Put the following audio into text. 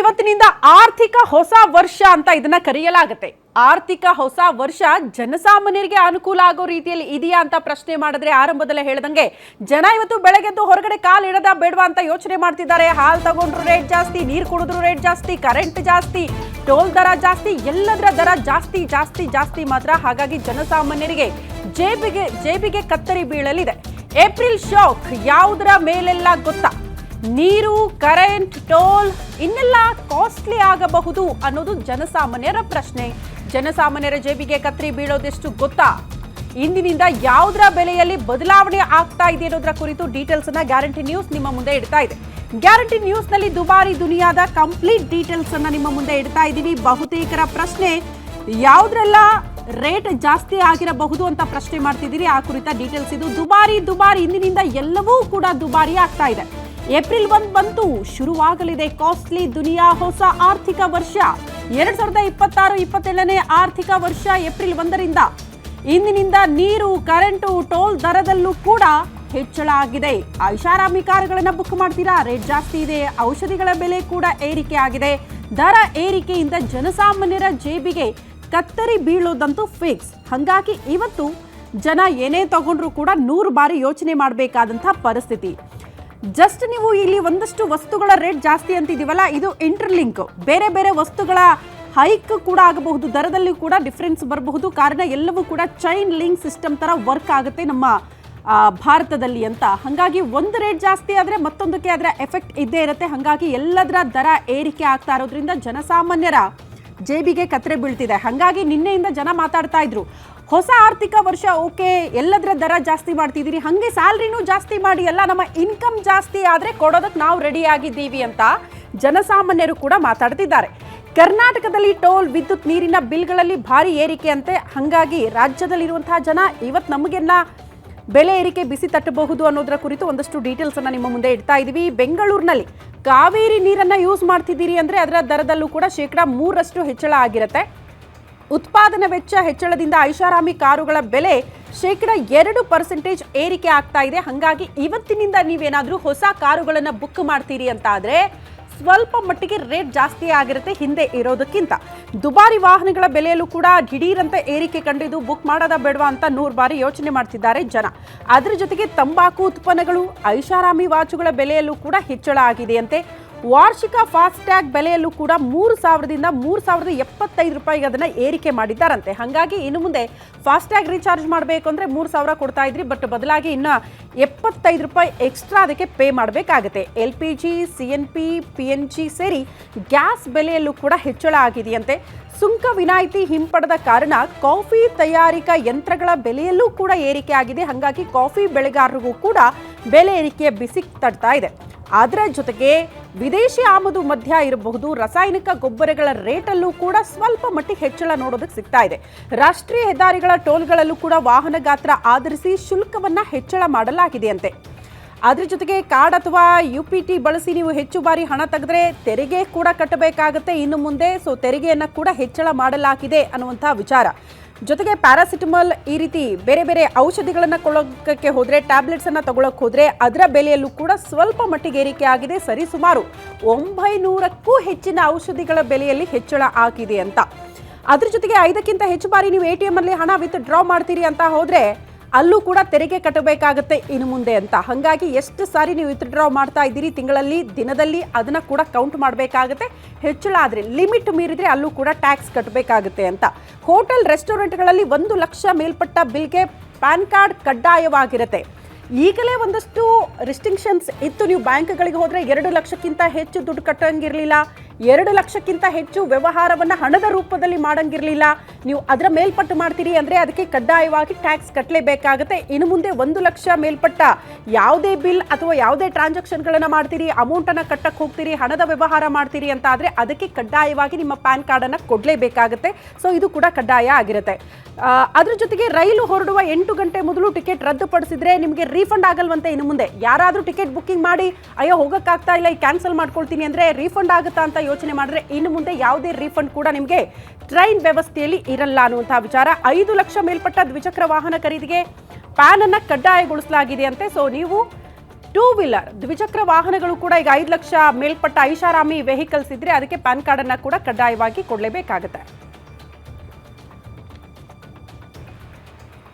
ಇವತ್ತಿನಿಂದ ಆರ್ಥಿಕ ಹೊಸ ವರ್ಷ ಅಂತ ಇದನ್ನ ಕರೆಯಲಾಗುತ್ತೆ. ಆರ್ಥಿಕ ಹೊಸ ವರ್ಷ ಜನಸಾಮಾನ್ಯರಿಗೆ ಅನುಕೂಲ ಆಗೋ ರೀತಿಯಲ್ಲಿ ಇದೆಯಾ ಅಂತ ಪ್ರಶ್ನೆ ಮಾಡಿದ್ರೆ ಆರಂಭದಲ್ಲೇ ಹೇಳ್ದಂಗೆ ಜನ ಇವತ್ತು ಬೆಳಗ್ಗೆದ್ದು ಹೊರಗಡೆ ಕಾಲು ಇಡದ ಬೇಡವಾ ಅಂತ ಯೋಚನೆ ಮಾಡ್ತಿದ್ದಾರೆ. ಹಾಲು ತಗೊಂಡ್ರು ರೇಟ್ ಜಾಸ್ತಿ, ನೀರು ಕುಡಿದ್ರು ರೇಟ್ ಜಾಸ್ತಿ, ಕರೆಂಟ್ ಜಾಸ್ತಿ, ಟೋಲ್ ದರ ಜಾಸ್ತಿ, ಎಲ್ಲದರ ದರ ಜಾಸ್ತಿ ಜಾಸ್ತಿ ಜಾಸ್ತಿ ಮಾತ್ರ. ಹಾಗಾಗಿ ಜನಸಾಮಾನ್ಯರಿಗೆ ಜೇಬಿಗೆ ಕತ್ತರಿ ಬೀಳಲಿದೆ. ಏಪ್ರಿಲ್ ಶಾಕ್ ಯಾವುದರ ಮೇಲೆಲ್ಲ ಗೊತ್ತಾ? ನೀರು, ಕರೆಂಟ್, ಟೋಲ್ ಇನ್ನೆಲ್ಲ ಕಾಸ್ಟ್ಲಿ ಆಗಬಹುದು ಅನ್ನೋದು ಜನಸಾಮಾನ್ಯರ ಪ್ರಶ್ನೆ. ಜನಸಾಮಾನ್ಯರ ಜೇಬಿಗೆ ಕತ್ತರಿ ಬೀಳೋದೆಷ್ಟು ಗೊತ್ತಾ? ಇಂದಿನಿಂದ ಯಾವುದರ ಬೆಲೆಯಲ್ಲಿ ಬದಲಾವಣೆ ಆಗ್ತಾ ಇದೆ ಅನ್ನೋದರ ಕುರಿತು ಡೀಟೇಲ್ಸ್ ಅನ್ನ ಗ್ಯಾರಂಟಿ ನ್ಯೂಸ್ ನಿಮ್ಮ ಮುಂದೆ ಇಡ್ತಾ ಇದೆ. ಗ್ಯಾರಂಟಿ ನ್ಯೂಸ್ ನಲ್ಲಿ ದುಬಾರಿ ದುನಿಯಾದ ಕಂಪ್ಲೀಟ್ ಡೀಟೇಲ್ಸ್ ಅನ್ನ ನಿಮ್ಮ ಮುಂದೆ ಇಡ್ತಾ ಇದ್ದೀವಿ. ಬಹುತೇಕರ ಪ್ರಶ್ನೆ ಯಾವುದ್ರೆಲ್ಲ ರೇಟ್ ಜಾಸ್ತಿ ಆಗಿರಬಹುದು ಅಂತ ಪ್ರಶ್ನೆ ಮಾಡ್ತಿದ್ದೀರಿ. ಆ ಕುರಿತ ಡೀಟೇಲ್ಸ್ ಇದು. ದುಬಾರಿ ಇಂದಿನಿಂದ ಎಲ್ಲವೂ ಕೂಡ ದುಬಾರಿ ಆಗ್ತಾ ಇದೆ. ಏಪ್ರಿಲ್ 1 ಬಂತು, ಶುರುವಾಗಲಿದೆ ಕಾಸ್ಟ್ಲಿ ದುನಿಯಾ ಹೊಸ ಆರ್ಥಿಕ ವರ್ಷ. 2026-27ನೇ ಆರ್ಥಿಕ ವರ್ಷ ಏಪ್ರಿಲ್ 1ರಿಂದ ಇಂದಿನಿಂದ ನೀರು, ಕರೆಂಟು, ಟೋಲ್ ದರದಲ್ಲೂ ಕೂಡ ಹೆಚ್ಚಳ ಆಗಿದೆ. ಐಷಾರಾಮಿ ಕಾರುಗಳನ್ನ ಬುಕ್ ಮಾಡ್ತೀರಾ? ರೇಟ್ ಜಾಸ್ತಿ ಇದೆ. ಔಷಧಿಗಳ ಬೆಲೆ ಕೂಡ ಏರಿಕೆ ಆಗಿದೆ. ದರ ಏರಿಕೆಯಿಂದ ಜನಸಾಮಾನ್ಯರ ಜೇಬಿಗೆ ಕತ್ತರಿ ಬೀಳೋದಂತೂ ಫಿಕ್ಸ್. ಹಾಗಾಗಿ ಇವತ್ತು ಜನ ಏನೇ ತಗೊಂಡ್ರು ಕೂಡ 100 ಬಾರಿ ಯೋಚನೆ ಮಾಡಬೇಕಾದಂಥ ಪರಿಸ್ಥಿತಿ. ಜಸ್ಟ್ ನೀವು ಇಲ್ಲಿ ಒಂದಷ್ಟು ವಸ್ತುಗಳ ರೇಟ್ ಜಾಸ್ತಿ ಅಂತಿದ್ದೀವಲ್ಲ, ಇದು ಇಂಟರ್ಲಿಂಕ್. ಬೇರೆ ಬೇರೆ ವಸ್ತುಗಳ ಹೈಕ್ ಕೂಡ ಆಗಬಹುದು, ದರದಲ್ಲಿ ಕೂಡ ಡಿಫ್ರೆನ್ಸ್ ಬರಬಹುದು. ಕಾರಣ ಎಲ್ಲವೂ ಕೂಡ ಚೈನ್ ಲಿಂಕ್ ಸಿಸ್ಟಮ್ ತರ ವರ್ಕ್ ಆಗುತ್ತೆ ನಮ್ಮ ಭಾರತದಲ್ಲಿ ಅಂತ. ಹಾಗಾಗಿ ಒಂದು ರೇಟ್ ಜಾಸ್ತಿ ಆದರೆ ಮತ್ತೊಂದಕ್ಕೆ ಅದರ ಎಫೆಕ್ಟ್ ಇದ್ದೇ ಇರುತ್ತೆ. ಹಾಗಾಗಿ ಎಲ್ಲದರ ದರ ಏರಿಕೆ ಆಗ್ತಾ ಇರೋದ್ರಿಂದ ಜನಸಾಮಾನ್ಯರ ಜೇಬಿಗೆ ಕತ್ತರೆ ಬೀಳ್ತಿದೆ. ಹಾಗಾಗಿ ನಿನ್ನೆಯಿಂದ ಜನ ಮಾತಾಡ್ತಾ ಇದ್ರು, ಹೊಸ ಆರ್ಥಿಕ ವರ್ಷ ಓಕೆ, ಎಲ್ಲದರ ದರ ಜಾಸ್ತಿ ಮಾಡ್ತಿದ್ದೀರಿ, ಹಾಗೆ ಸ್ಯಾಲ್ರಿನೂ ಜಾಸ್ತಿ ಮಾಡಿ, ಎಲ್ಲ ನಮ್ಮ ಇನ್ಕಮ್ ಜಾಸ್ತಿ ಆದರೆ ಕೊಡೋದಕ್ಕೆ ನಾವು ರೆಡಿ ಆಗಿದ್ದೀವಿ ಅಂತ ಜನಸಾಮಾನ್ಯರು ಕೂಡ ಮಾತಾಡ್ತಿದ್ದಾರೆ. ಕರ್ನಾಟಕದಲ್ಲಿ ಟೋಲ್, ವಿದ್ಯುತ್, ನೀರಿನ ಬಿಲ್ಗಳಲ್ಲಿ ಭಾರಿ ಏರಿಕೆ ಅಂತೆ. ಹಾಗಾಗಿ ರಾಜ್ಯದಲ್ಲಿರುವಂತಹ ಜನ ಇವತ್ತು ನಮಗೆಲ್ಲ ಬೆಲೆ ಏರಿಕೆ ಬಿಸಿ ತಟ್ಟಬಹುದು ಅನ್ನೋದರ ಕುರಿತು ಒಂದಷ್ಟು ಡೀಟೇಲ್ಸ್ ಅನ್ನ ನಿಮ್ಮ ಮುಂದೆ ಇಡ್ತಾ ಇದ್ದೀವಿ. ಬೆಂಗಳೂರಿನಲ್ಲಿ ಕಾವೇರಿ ನೀರನ್ನ ಯೂಸ್ ಮಾಡ್ತಿದ್ದೀರಿ ಅಂದರೆ ಅದರ ದರದಲ್ಲೂ ಕೂಡ 3% ಹೆಚ್ಚಳ ಆಗಿರುತ್ತೆ. ಉತ್ಪಾದನಾ ವೆಚ್ಚ ಹೆಚ್ಚಳದಿಂದ ಐಷಾರಾಮಿ ಕಾರುಗಳ ಬೆಲೆ 2% ಏರಿಕೆ ಆಗ್ತಾ ಇದೆ. ಹಾಗಾಗಿ ಇವತ್ತಿನಿಂದ ನೀವೇನಾದರೂ ಹೊಸ ಕಾರುಗಳನ್ನು ಬುಕ್ ಮಾಡ್ತೀರಿ ಅಂತ ಆದರೆ ಸ್ವಲ್ಪ ಮಟ್ಟಿಗೆ ರೇಟ್ ಜಾಸ್ತಿ ಆಗಿರುತ್ತೆ ಹಿಂದೆ ಇರೋದಕ್ಕಿಂತ. ದುಬಾರಿ ವಾಹನಗಳ ಬೆಲೆಯಲ್ಲೂ ಕೂಡ ದಿಢೀರಂತ ಏರಿಕೆ ಕಂಡಿದ್ದು ಬುಕ್ ಮಾಡೋದ ಬೇಡವಾ ಅಂತ 100 ಬಾರಿ ಯೋಚನೆ ಮಾಡ್ತಿದ್ದಾರೆ ಜನ. ಅದರ ಜೊತೆಗೆ ತಂಬಾಕು ಉತ್ಪನ್ನಗಳು, ಐಷಾರಾಮಿ ವಾಚುಗಳ ಬೆಲೆಯಲ್ಲೂ ಕೂಡ ಹೆಚ್ಚಳ ಆಗಿದೆಯಂತೆ. ವಾರ್ಷಿಕ ಫಾಸ್ಟ್ಯಾಗ್ ಬೆಲೆಯಲ್ಲೂ ಕೂಡ 3,000ದಿಂದ 3,075 ರೂಪಾಯಿಗೆ ಅದನ್ನು ಏರಿಕೆ ಮಾಡಿದ್ದಾರಂತೆ. ಹಾಗಾಗಿ ಇನ್ನು ಮುಂದೆ ಫಾಸ್ಟ್ಯಾಗ್ ರೀಚಾರ್ಜ್ ಮಾಡಬೇಕು ಅಂದರೆ 3,000 ಕೊಡ್ತಾ ಇದ್ರಿ, ಬಟ್ ಬದಲಾಗಿ ಇನ್ನು 75 ರೂಪಾಯಿ ಎಕ್ಸ್ಟ್ರಾ ಅದಕ್ಕೆ ಪೇ ಮಾಡಬೇಕಾಗುತ್ತೆ. LPG, CNP, PNG ಸೇರಿ ಗ್ಯಾಸ್ ಬೆಲೆಯಲ್ಲೂ ಕೂಡ ಹೆಚ್ಚಳ ಆಗಿದೆಯಂತೆ. ಸುಂಕ ವಿನಾಯಿತಿ ಹಿಂಪಡೆದ ಕಾರಣ ಕಾಫಿ ತಯಾರಿಕಾ ಯಂತ್ರಗಳ ಬೆಲೆಯಲ್ಲೂ ಕೂಡ ಏರಿಕೆ ಆಗಿದೆ. ಹಾಗಾಗಿ ಕಾಫಿ ಬೆಳೆಗಾರರಿಗೂ ಕೂಡ ಬೆಲೆ ಏರಿಕೆಯ ಬಿಸಿ ತಡ್ತಾ ಇದೆ. ಅದರ ಜೊತೆಗೆ ವಿದೇಶಿ ಆಮದು ಮಧ್ಯ ಇರಬಹುದು, ರಾಸಾಯನಿಕ ಗೊಬ್ಬರಗಳ ರೇಟಲ್ಲೂ ಕೂಡ ಸ್ವಲ್ಪ ಮಟ್ಟಿಗೆ ಹೆಚ್ಚಳ ನೋಡೋದಕ್ಕೆ ಸಿಗ್ತಾ ಇದೆ. ರಾಷ್ಟ್ರೀಯ ಹೆದ್ದಾರಿಗಳ ಟೋಲ್ಗಳಲ್ಲೂ ಕೂಡ ವಾಹನ ಗಾತ್ರ ಆಧರಿಸಿ ಶುಲ್ಕವನ್ನ ಹೆಚ್ಚಳ ಮಾಡಲಾಗಿದೆಯಂತೆ. ಅದ್ರ ಜೊತೆಗೆ ಕಾರ್ಡ್ ಅಥವಾ UPT ಬಳಸಿ ನೀವು ಹೆಚ್ಚು ಬಾರಿ ಹಣ ತೆಗೆದ್ರೆ ತೆರಿಗೆ ಕೂಡ ಕಟ್ಟಬೇಕಾಗುತ್ತೆ ಇನ್ನು ಮುಂದೆ. ಸೊ ತೆರಿಗೆಯನ್ನು ಕೂಡ ಹೆಚ್ಚಳ ಮಾಡಲಾಗಿದೆ ಅನ್ನುವಂಥ ವಿಚಾರ. ಜೊತೆಗೆ ಪ್ಯಾರಾಸಿಟಮಾಲ್ ಈ ರೀತಿ ಬೇರೆ ಬೇರೆ ಔಷಧಿಗಳನ್ನು ಕೊಳ್ಳೋಕ್ಕೆ ಹೋದರೆ, ಟ್ಯಾಬ್ಲೆಟ್ಸ್ ಅನ್ನು ತಗೊಳ್ಳೋಕೆ ಹೋದರೆ ಅದರ ಬೆಲೆಯಲ್ಲೂ ಕೂಡ ಸ್ವಲ್ಪ ಮಟ್ಟಿಗೆ ಏರಿಕೆ ಆಗಿದೆ. ಸರಿಸುಮಾರು 900ಕ್ಕೂ ಹೆಚ್ಚಿನ ಔಷಧಿಗಳ ಬೆಲೆಯಲ್ಲಿ ಹೆಚ್ಚಳ ಆಗಿದೆ ಅಂತ. ಅದ್ರ ಜೊತೆಗೆ 5ಕ್ಕಿಂತ ಹೆಚ್ಚು ಬಾರಿ ನೀವು ATM ಅಲ್ಲಿ ಹಣ ವಿತ್ ಡ್ರಾ ಮಾಡ್ತೀರಿ ಅಂತ ಹೋದರೆ ಅಲ್ಲೂ ಕೂಡ ತೆರಿಗೆ ಕಟ್ಟಬೇಕಾಗುತ್ತೆ ಇನ್ನು ಮುಂದೆ ಅಂತ. ಹಾಗಾಗಿ ಎಷ್ಟು ಸಾರಿ ನೀವು ವಿತ್ ಡ್ರಾ ಮಾಡ್ತಾ ಇದ್ದೀರಿ ತಿಂಗಳಲ್ಲಿ, ದಿನದಲ್ಲಿ, ಅದನ್ನು ಕೂಡ ಕೌಂಟ್ ಮಾಡಬೇಕಾಗುತ್ತೆ. ಹೆಚ್ಚಳ ಆದರೆ ಲಿಮಿಟ್ ಮೀರಿದ್ರೆ ಅಲ್ಲೂ ಕೂಡ ಟ್ಯಾಕ್ಸ್ ಕಟ್ಟಬೇಕಾಗುತ್ತೆ ಅಂತ. ಹೋಟೆಲ್, ರೆಸ್ಟೋರೆಂಟ್ಗಳಲ್ಲಿ 1 ಲಕ್ಷ ಮೇಲ್ಪಟ್ಟ ಬಿಲ್ಗೆ ಪ್ಯಾನ್ ಕಾರ್ಡ್ ಕಡ್ಡಾಯವಾಗಿರುತ್ತೆ. ಈಗಲೇ ಒಂದಷ್ಟು ರಿಸ್ಟ್ರಿಕ್ಷನ್ಸ್ ಇತ್ತು. ನೀವು ಬ್ಯಾಂಕ್ಗಳಿಗೆ ಹೋದರೆ 2 ಲಕ್ಷಕ್ಕಿಂತ ಹೆಚ್ಚು ದುಡ್ಡು ಕಟ್ಟಂಗಿರಲಿಲ್ಲ, 2 ಲಕ್ಷಕ್ಕಿಂತ ಹೆಚ್ಚು ವ್ಯವಹಾರವನ್ನು ಹಣದ ರೂಪದಲ್ಲಿ ಮಾಡಂಗಿರಲಿಲ್ಲ. ನೀವು ಅದರ ಮೇಲ್ಪಟ್ಟು ಮಾಡ್ತೀರಿ ಅಂದರೆ ಅದಕ್ಕೆ ಕಡ್ಡಾಯವಾಗಿ ಟ್ಯಾಕ್ಸ್ ಕಟ್ಟಲೇಬೇಕಾಗುತ್ತೆ. ಇನ್ನು ಮುಂದೆ 1 ಲಕ್ಷ ಮೇಲ್ಪಟ್ಟ ಯಾವುದೇ ಬಿಲ್ ಅಥವಾ ಯಾವುದೇ ಟ್ರಾನ್ಸಾಕ್ಷನ್ಗಳನ್ನು ಮಾಡ್ತೀರಿ, ಅಮೌಂಟನ್ನು ಕಟ್ಟಕ್ಕೆ ಹೋಗ್ತೀರಿ, ಹಣದ ವ್ಯವಹಾರ ಮಾಡ್ತೀರಿ ಅಂತ ಆದರೆ ಅದಕ್ಕೆ ಕಡ್ಡಾಯವಾಗಿ ನಿಮ್ಮ ಪ್ಯಾನ್ ಕಾರ್ಡನ್ನು ಕೊಡಲೇಬೇಕಾಗುತ್ತೆ. ಸೊ ಇದು ಕೂಡ ಕಡ್ಡಾಯ ಆಗಿರುತ್ತೆ. ಅದ್ರ ಜೊತೆಗೆ ರೈಲು ಹೊರಡುವ 8 ಗಂಟೆ ಮೊದಲು ಟಿಕೆಟ್ ರದ್ದುಪಡಿಸಿದ್ರೆ ನಿಮಗೆ ರೀಫಂಡ್ ಆಗಲ್ವಂತೆ ಇನ್ನು ಮುಂದೆ. ಯಾರಾದರೂ ಟಿಕೆಟ್ ಬುಕ್ಕಿಂಗ್ ಮಾಡಿ ಅಯ್ಯೋ ಹೋಗೋಕ್ಕಾಗ್ತಾ ಇಲ್ಲ, ಈ ಕ್ಯಾನ್ಸಲ್ ಮಾಡ್ಕೊಳ್ತೀನಿ ಅಂದರೆ ರೀಫಂಡ್ ಆಗುತ್ತಾ ಅಂತ ಯೋಚನೆ ಮಾಡಿದ್ರೆ ಇನ್ನು ಮುಂದೆ ಯಾವುದೇ ರೀಫಂಡ್ ಕೂಡ ನಿಮಗೆ ಟ್ರೈನ್ ವ್ಯವಸ್ಥೆಯಲ್ಲಿ ಇರಲ್ಲ ಅನ್ನುವಂಥ ವಿಚಾರ. 5 ಲಕ್ಷ ಮೇಲ್ಪಟ್ಟ ದ್ವಿಚಕ್ರ ವಾಹನ ಖರೀದಿಗೆ ಪ್ಯಾನ್ ಅನ್ನು ಕಡ್ಡಾಯಗೊಳಿಸಲಾಗಿದೆ ಅಂತೆ. ಸೊ ನೀವು ಟೂ ವೀಲರ್ ದ್ವಿಚಕ್ರ ವಾಹನಗಳು ಕೂಡ ಈಗ 5 ಲಕ್ಷ ಮೇಲ್ಪಟ್ಟ ಐಷಾರಾಮಿ ವೆಹಿಕಲ್ಸ್ ಇದ್ರೆ ಅದಕ್ಕೆ ಪ್ಯಾನ್ ಕಾರ್ಡ್ ಅನ್ನ ಕೂಡ ಕಡ್ಡಾಯವಾಗಿ ಕೊಡಲೇಬೇಕಾಗುತ್ತೆ.